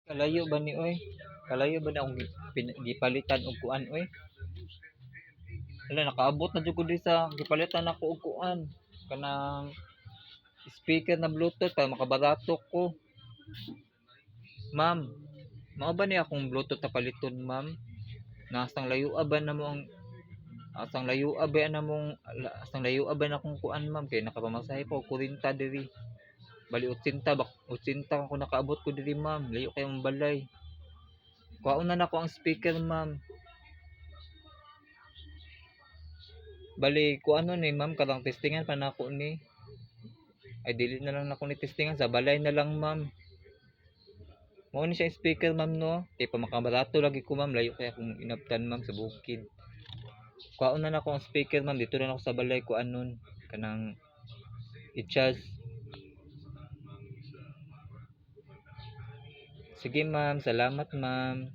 Kalayo ba ni oy? Kalayo ba na akong gipalitan og kuan oy? Wala nakaabot na jud ko di sa gipalitan ako og kuan kanang speaker na Bluetooth para makabarato ko. Ma'am, mao ba ni akong Bluetooth na paliton, ma'am? Nasang layo ba na mo ang asang layo ba na mong asang layo ba na akong kuan, ma'am, kay nakapamasahe pa og 40 diri. Bali 80 bak 80 ako nakaabot ko diri, ma'am. Layo kay mong balay. Kuhaon na nako ang speaker, ma'am. Bali kuan ni, ma'am, karang testingan pa nako ni. Ay dili na lang nako ni testingan sa balay na lang, ma'am. Mao ni siya speaker, ma'am, no. Kay pa makabarato lagi ko, ma'am. Layo kay akong inabtan, ma'am, sa bukid. Kuhaon na nako ang speaker, ma'am. Dito na ako sa balay ko anon kanang i-charge. Sige, ma'am. Salamat, ma'am.